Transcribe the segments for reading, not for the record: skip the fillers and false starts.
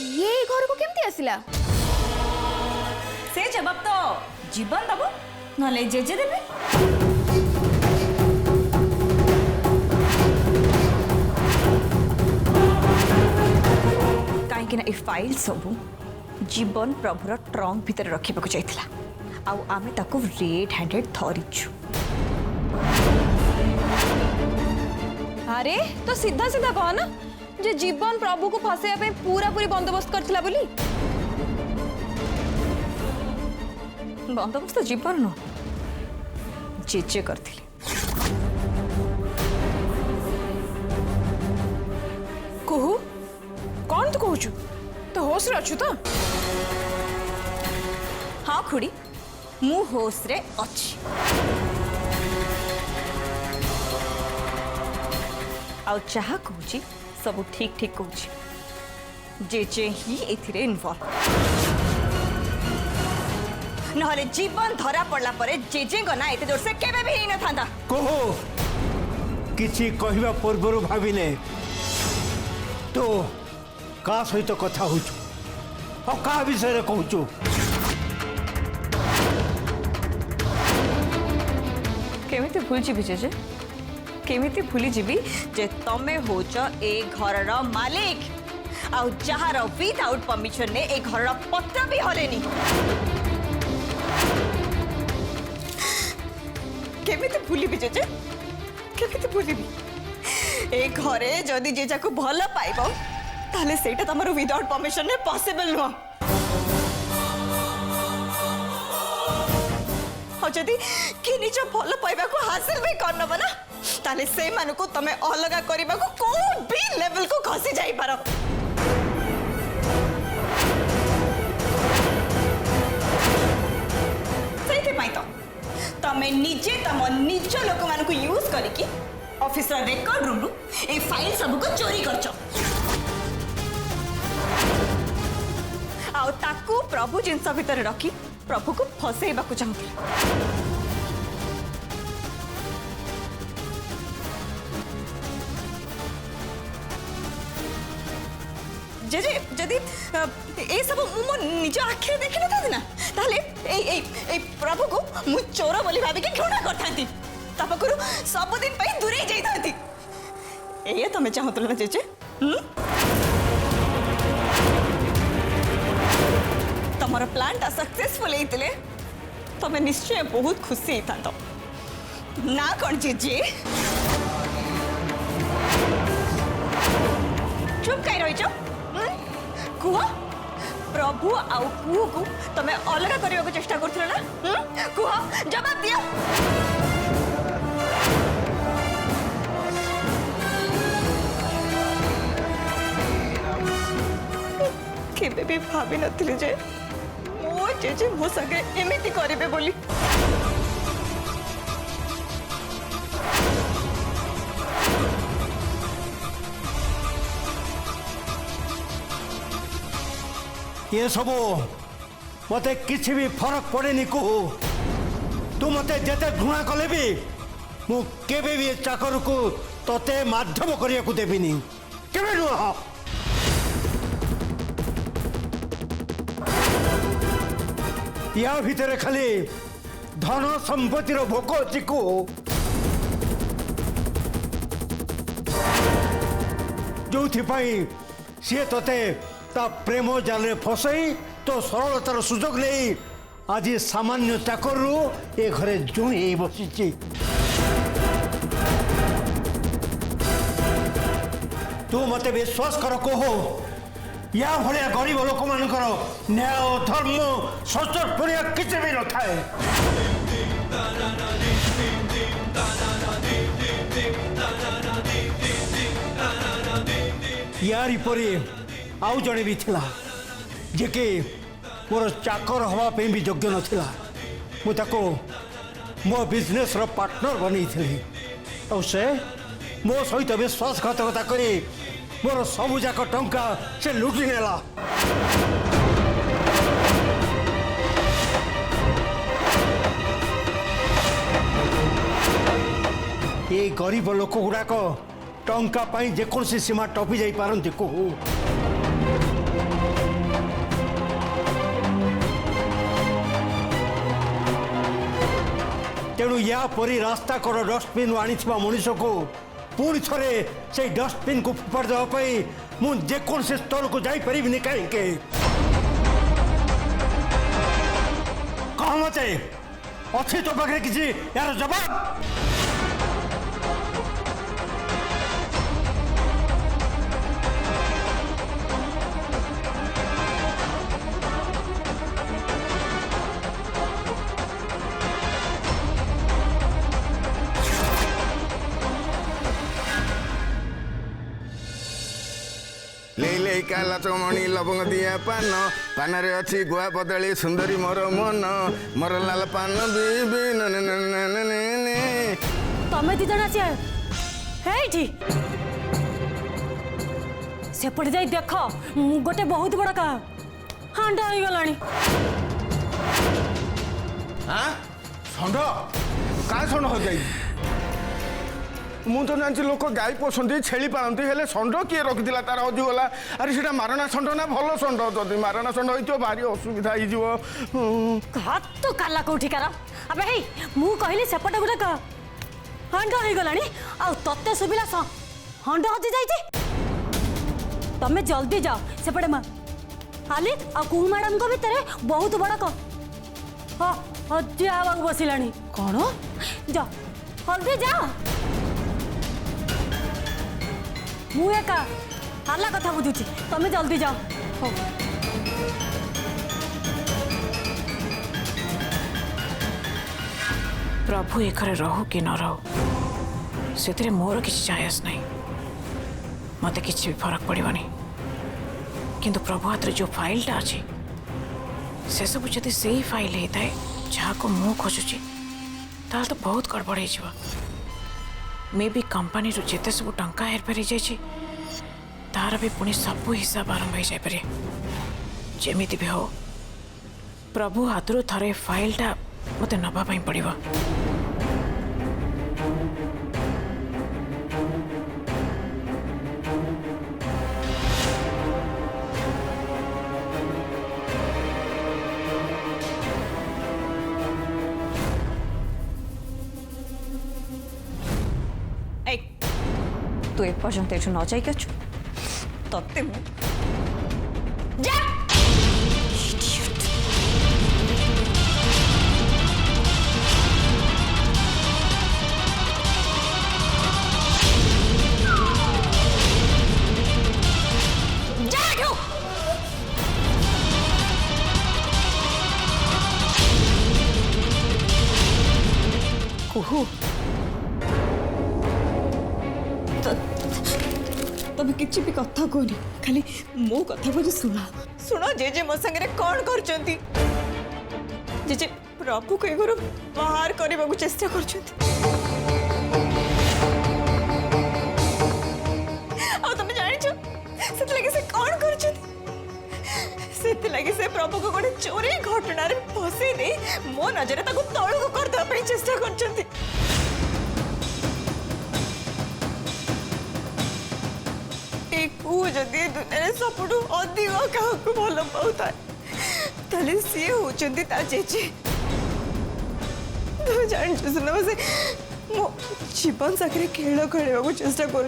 ये घर को केमती आसिला से जवाब तो जीवन दबो नले जेजे देबे। कहीं ए फाइल सबू जीवन प्रभुर ट्रंक भितर रखा चाहिए आमे ताको रेड हैंडेड धरिछु। अरे तो सीधा सीधा कह ना जे जीवन प्रभु को फसैया पे पूरा पूरी बंदोबस्त करथिला बोली। बंदोबस्त जीवन न जेजे करथिले। कहू कौन तो कहूचु तो होश रे अछु तो। हाँ खुड़ी मु होश रे अछि आ जहा कहूची सब ठीक ठीक कहूची जेजे ही एथिरे इन्वॉल्व नहले जीवन धरा पड़ला परे जेजे गना एते जोर से केबे भी न थांदा। कहो किछि कहिबा पूर्वरु भाबिने तो का सहित कथा होचु आ का विषय रे कहूचु। केमिति भूल जीवी जेजे केमिति भूली जीवी जे तमे होच ए घरर मालिक आ जहार विदाउट परमिशन ने ए घरर पत्ता भी हलेनी। केमिति भूली भी जेजे केमिति भूली भी ए घरे जदी जेजा को भल पाइबो ताले सेटा तमर विदाउट परमिशन ने पॉसिबल नो। और जदी कि निज भल पाइबा को हासिल भी करन बना ताले से मानु को तमे अलगा करिबा को कोन भी लेवल को खसी जाई पारो। सेते पाई तो तमे निजे तम निज लोक मान को यूज करिकी ऑफिसर रिकॉर्ड रूम रु ए फाइल सब को चोरी करछो आ ताकू प्रभु जिंस भीतर रखी प्रभु को फसेबा को चाहूला। जेजे जदि ए सब मो निज आखिरे देखि न ना ताले ए प्रभु को मु चोर बोली भाबी के घृणा करथांती तापकरू सब दिन पई दूरे जाई थांती। ए तमे चाहतल ना जेजे तमर प्लान ता सक्सेसफुल हेतिले तमे निश्चय बहुत खुशी हेतांतो ना कोन जेजे। चुप काई रहिचो कुह प्रभु आउ पुओ को तमे अलग करबा को चेष्टा करथिलो ना कुह जवाब दियो। केबे भी भाबी नथिले जे मो जेजे मो संगे एमिति करिवे बोली। ये सब मते किसी भी फरक पड़ेनी को तू मते जेते घृणा कले भी मु केबे भी चाकर को तते माध्यम करिया को देबिनी केबे नुह। या भीतर खाली धन संपत्तिर भोक अच्छी को जो सी तते ता प्रेम जाल फसई तो सरलतार सुजोग नहीं आज सामान्य चाकर ए घरे जुणी बसी। तू मते विश्वास कर कह या भाया गरीब लोक मान न्याय धर्म सचर पुरिया किसी भी न थाए। यारी परी आउ जड़े भी थिला जे कि मोर चाकर हवापी भी योग्य नाला मुझको मो बिजनेस रो पार्टनर बनी थी और से मो सहित विश्वासघातकता करी मोर सबुजाक टंका से लुटि नेला। ये गरीब लोक गुड़ाक टंका जेकोसी सीमा टपी जाई पारंती कहू या परी रास्ता कड़ डस्टबिन आनी मनीष को पुणी थे से डस्टबिन को फोपाड़ देवाई मुझे जेकोसी स्तर को जापरि कहीं कह मत अच्छी तो पाखे किसी यार जवाब ले ले काला चमणी लवंग दिया पान पानरे अच्छी गुआ बदली सुंदरी मोर मन मोर लाल पान बीबी तमें दी जन आसी है सेपटे जाई देख गोटे बहुत बड़ा का हांडा हो गलानी हाँ षंड क्या षंड हो जाए मु तो जानছি लोक गाई पोषंती छेली पालती हेले षंड किए रखिला तार हजिगला अरे सीटा मारणा षंड ना भल षंड जदि मारणा षंड हो भारी असुविधा हो तो काला कौठी कार अबे हे मु कहली सेपटे गोटे का हांडा हो गलानी आ तत्ते सुबिला हांडा हजि जाइए तमें जल्दी जाओ सेपटे मा हाली आ कु मैडम को भितर बहुत बड़ा का हाँ हजि आवाक बसिलानी कौन जा जल्दी जाओ मु एका हाला कथा बुझुची तमें जल्दी जाओ हो प्रभु ए घरे रहू कि न रहू से मोर किसी चायस नहीं मत किसी भी फरक पड़वानी किंतु प्रभु हाथ जो फाइलटा अच्छी से सब जदि से ही फाइल होता है जहाँ को मु खोजुची ताल तो बहुत गड़बड़ हो मे भी कंपनी रू जिते सब टंका हेरफेर हो जाए तार भी पुणी सब हिसाब आरंभ हो जाए जमी भी हो प्रभु हाथ थे फाइलटा मत नवाई पड़ो तू एपर्यंत एठू न जाइक अच्छु तत्ते मु जा कुहू तमें किसी भी कथा कहनी खाली मो कथा को शुण शुण जे मो संगे कौन कर जे प्रभु को घर बाहर करने को चेष्टा कर तुम जान से कौन कर से प्रभु को गोटे चोरी घटना फसई दे मो नजर तलू को करदे चेष्टा कर जदि दुनिया सबुठ अधिक क्या भल पाए सी होती जेजे तुम जान सुना से मो जीवन सागर खेल खेलने चेष्टा कर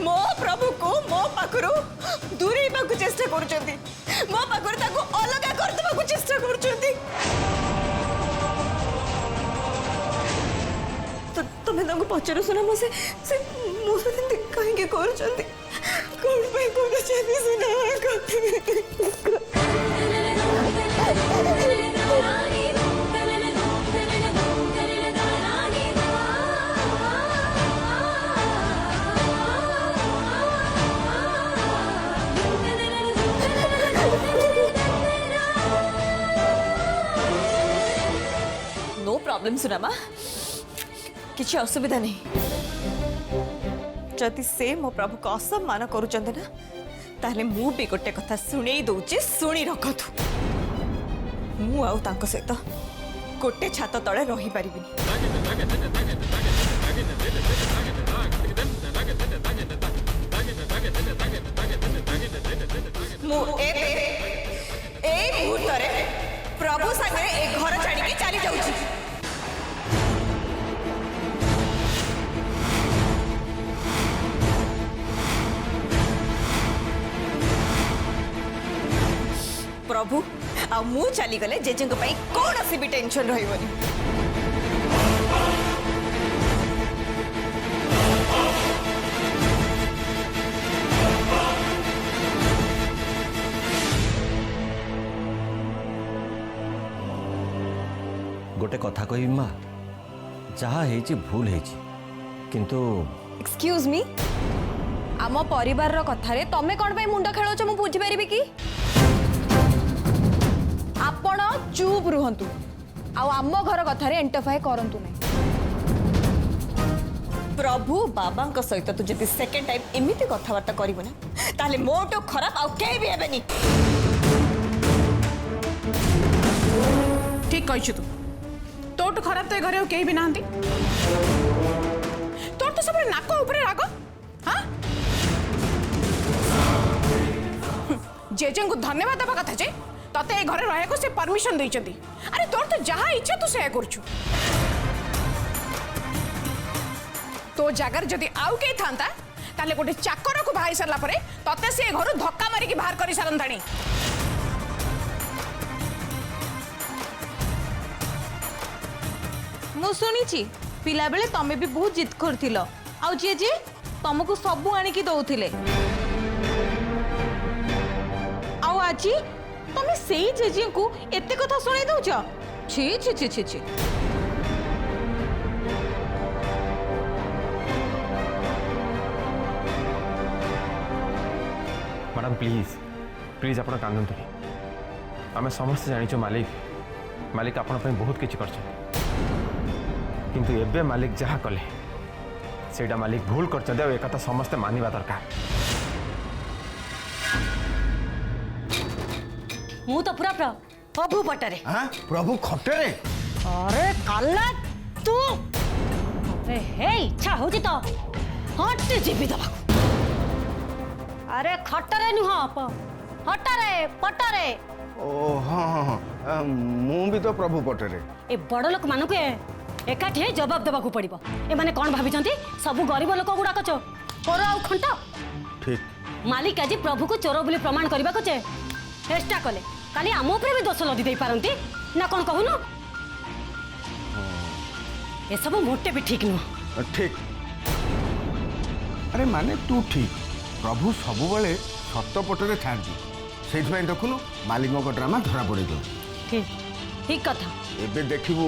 मो प्रभु को मो पाखर दूरे चेष्टा कर मो पाखर अलग करदे चेष्टा कर तुम्हें पचार सुना मो से मो कहीं कर नो प्रॉब्लम सुनामा किसी असुविधा नहीं जदि से मो प्रभु को असम्मान करुचंदे ना ताहले मु भी गोटे कथा शुणई दउची शुणी रखतु मु आउ तांको सहित गोटे छात तले रही परिबिनी मु ए मुहूर्त प्रभु सागर ए घर छाड़ी चली जाउची प्रभु आ मु चली गले जेजेंको पई कोनोसी भी टेंशन रहिबनी। गोटे कथा कही माँ जहाँ है भूल है किंतु एक्सक्यूज मी आम परिवार रो कथारे तमे कोन पे मुंडा खेलोच मु बुझी परिबी की आपण चुप रुहंतु आ आम घर कथारे इंटरफायर करंतु नै। प्रभु बाबा सहित तू जदि सेकेंड टाइम एमिति कथबार्ता करिवो ना ताले मोटो खराब आ केही भी हेबेनी। ठीक कहिछु तू तोटू खराब तो घरे कहीं भी नहांती तोर तो सब नाक ऊपर राग हाँ जेजे को धन्यवाद दबा कथा जे तते ए घरे रहया को से परमिशन देइचंती। अरे तोर तो जहां इच्छा तू से करछु तो जागर जदि आउ के थांता ताले गोटे चाकर को बाहाई सरला परे तते से घर धक्का मारी के बाहर करी सारंताणी। मु सुनिची पिला बेले तमे भी बहुत जिद करथिलो आउ जे जे तुमको सबु आनी की दउथिले आउ आजी तमे सेही जेजे को एते कथा सुनाई दउछ। छी छी छी छी छी मैडम प्लीज प्लीज आप कांदतु आम समस्त जानी मालिक मालिक आपण बहुत किसी कर किंतु एबे मालिक जहाँ कले सेटा मालिक भूल कर एक समस्ते मानिबा दरकार। मु तो पूरा प्रभु पटरे। हाँ प्रभु खटरे अरे काला तू अरे हे इच्छा होची तो हट जीवी दबा। अरे खटरे नुह हटरे पटरे। ओ हाँ हाँ हाँ मु भी तो प्रभु पटरे। ए बड़ लोक मानक एकाठी जवाब देवा को पड़िबो। ए माने कोन भाबी चंती सब गरीब लोक गुडा कचो पर आ खंट ठीक मालिक आज प्रभु को चोर बोली प्रमाण करबा को चेष्टा कले काली आम ऊपर भी दोष लदी दे पारंती ना कोन कहूनु। ए सब मोटे भी ठीक नुह। ठीक अरे माने तू ठीक प्रभु सबुबले सत पटरे थांती से देखुनु मालिक ड्रामा धरा पड़े दो। ठीक ठीक कथा एबे देखिबू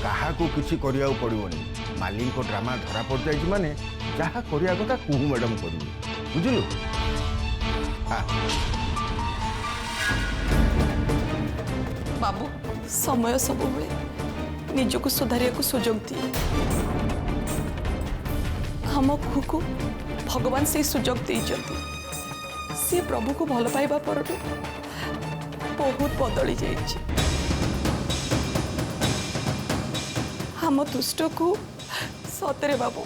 कहा को किसी करिया पड़ोनी मालिक ड्रामा धरा पड़ जाए माने जहाँ करिया कथा कुहू मैडम करू बुझलु। हाँ बाबू समय सब निजको सुधारिया को सुजोग दिए हम को भगवान से सुजोग देइचंती। सी प्रभु को भल पाइबा पर बहुत बदली जाइए। हम दुष्ट को सतरे बाबू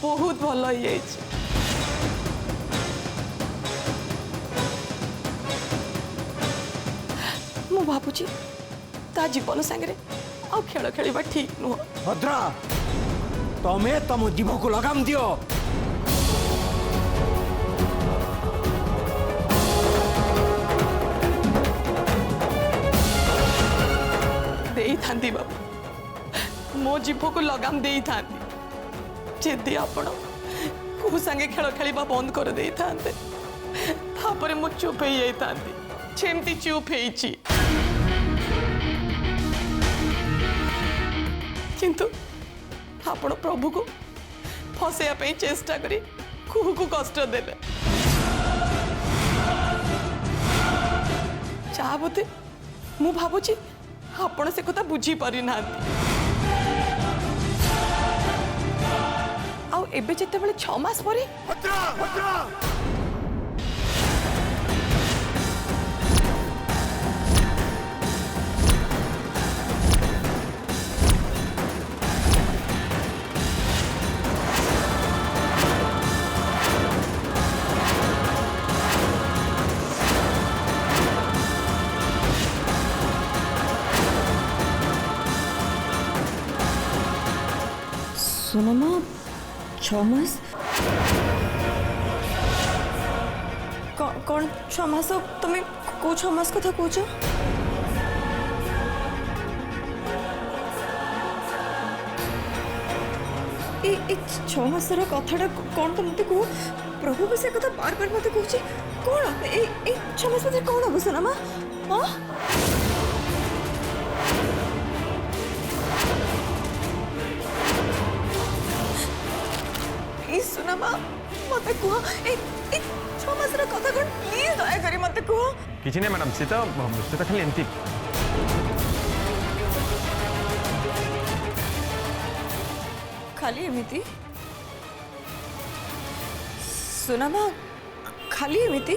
बहुत भल हो जाइए। मु भाବୁची ता जीवन सांगे आ खेल खेलवा ठीक नुह। भद्रा तमे तम जीव को लगाम दियो। देई थांती बाबू मो जीव को लगाम देई थांती जदि आपण को संगे खेल खेलवा बंद कर देई थांते तापरे मो चुप हो जाई थांती जेमती चुप हेची। किंतु आपण प्रभु को फसैया पे चेष्टा करी कुहू को कष्ट देले चाह बोते मु भाबुची आपण से कथा बुझी पारि ना। आउ एबे जते बेले 6 मास परे भद्रा भद्रा सुनमा 6 मास कौन 6 मास तुम्हें को 6 मास कथा कौच ए 6 मासर कथाटा कौन तो मत कह प्रभु भी से कथा बार बार मत कहूँ कौन ए 6 मास मत कौन हम सुनामा हाँ सुनामा मत कह ए 6 मासर कथा कौन प्लीज दया करी मत कह किसी नहीं मैडम सीता खाली एमती खाली एमिति सुनामा खाली एमिति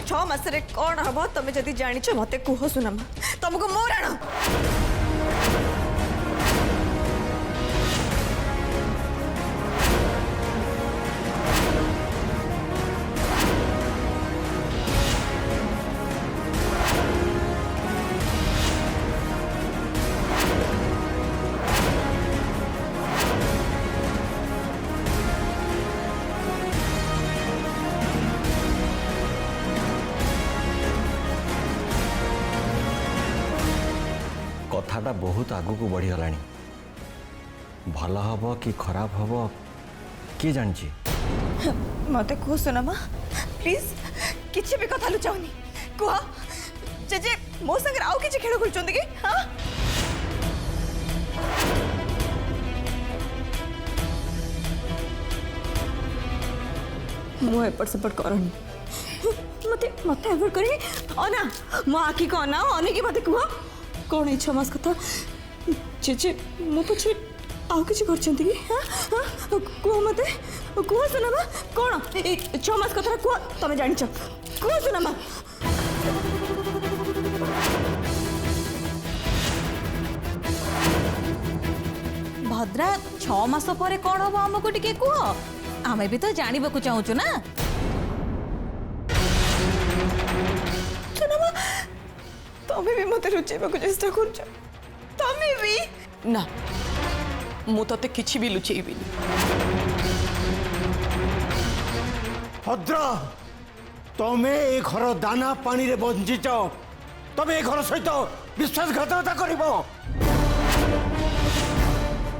छ मासरे कौन हम तमें जदि जानिच मते कुह सुनामा तुमको मोर आण कथाटा बहुत आगु को बढ़ीगला भल हम कि खराब हम किए जानी मते कह सुनामा प्लीज किसी भी कथा लुचाओनी कह जे मो संग आउ किछि खेल खेलुचंदी कि हां मो एपट सेपट करनी मते मते एवॉइड करी अना मो आखी को अना अने की मते कह कौन है 6 मास कथा जे मो पछे आउ किछि करचंती कि हां कह मते कह सुनामा कौन ए 6 मास कथा कह तमे जानिच कह सुनामा भद्रा 6 मास पर कौन हम आमको टिके कह आमे भी तो जानबा को चाहूछु ना सुनामा तमे भी मते लुचेबा को चेष्टा करछ तमे भी ना मु तते किछि भी लुचेइबिनी भद्रा तमे ए घर दाना पानी रे बंचिच तमे ए घर सहित विश्वासघातकता करिब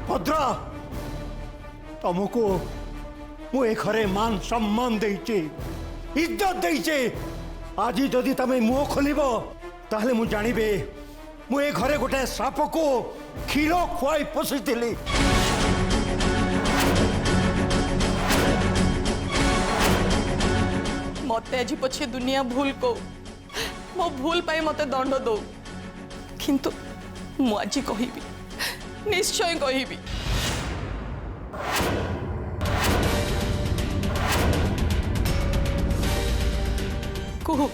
भद्रा तुमको मु ए घरे मान सम्मान देइचे इज्जत देइचे आज जदि तमे मुह खोलिब ताहले मु जानिबे मु ए घरे गोटे साप को क्षीर खुआई पोषिली मते आज पछे दुनिया भूल को मो भूल पाई मते दंड दो किंतु मु आज कहिबी निश्चय कहिबी कुहु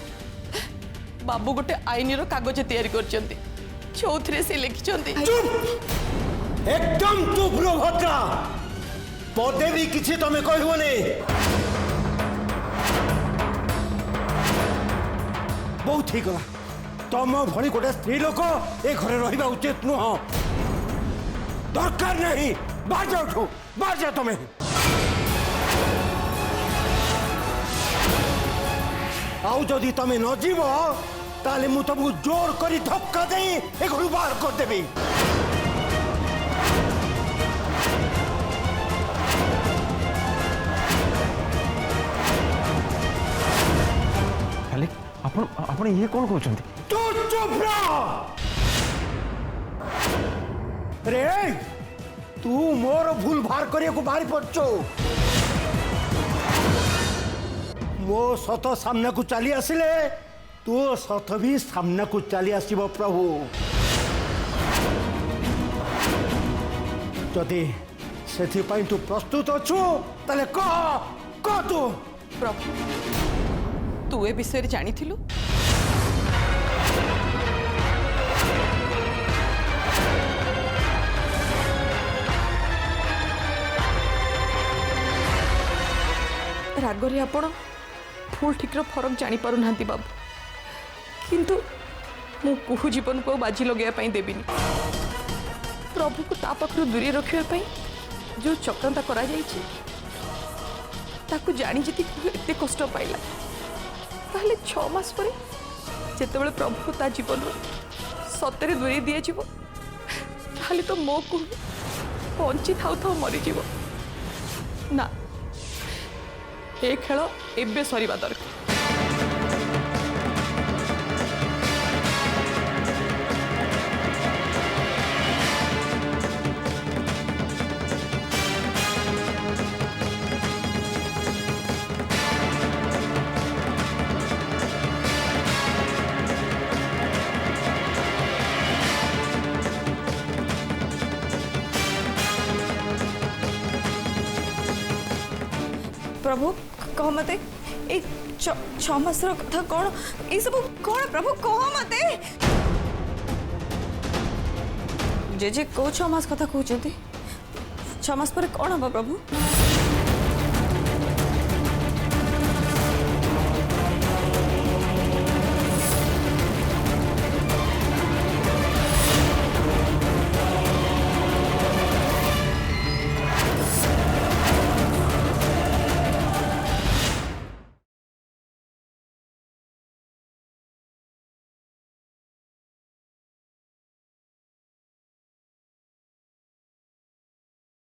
बाबू गोटे आईन कागज तैयारी करचंती चौथरे से लिखिचंती एकदम चुप रो भद्रा पदे भी किसी तमें कहबने बहुत ठीक है तुम भली गोटे स्त्री लोक ए घरे रहिबा उचित नुह दरकार नहीं बाहर जाओ बाहर जा तुम्हें आउ जदि तमें न जीव ताले मु तुमको जोर करी धक्का दे ए घर बाहर कर देबी खाली आपण ये कौन कहते तू चुप रह रे तू मोर भूल बाहर करिया को बाहरी पड़चो मो सत सामना को चली आसिले तू सत भी सामना को चली आसीबो प्रभु जदि से तू प्रस्तुत अच्छु ताले कह तू प्रभु तू ए विषय जानी थिलु रागरे आपण फुल ठीक फरक जानी पारु नांती बाबू किंतु मु कुहू जीवन को बाजी लगे देविनी प्रभु को ता पाखु दूरे रखापी जो चक्रांत करा ताकू जानी जी एत कष्ट पाइला ताहले 6 मास पर जिते प्रभु को ता जीवन सतरे दूरे दि ताहले तो मो को बंची थाउ थाउ मरीज ना ए खेल एबे सरीबा दरकार। प्रभु कह मते ए 6 मास कथा कौन ये सब कौन प्रभु कह मते जे कौ 6 मास कथा कहते 6 मास पर कौन हम प्रभु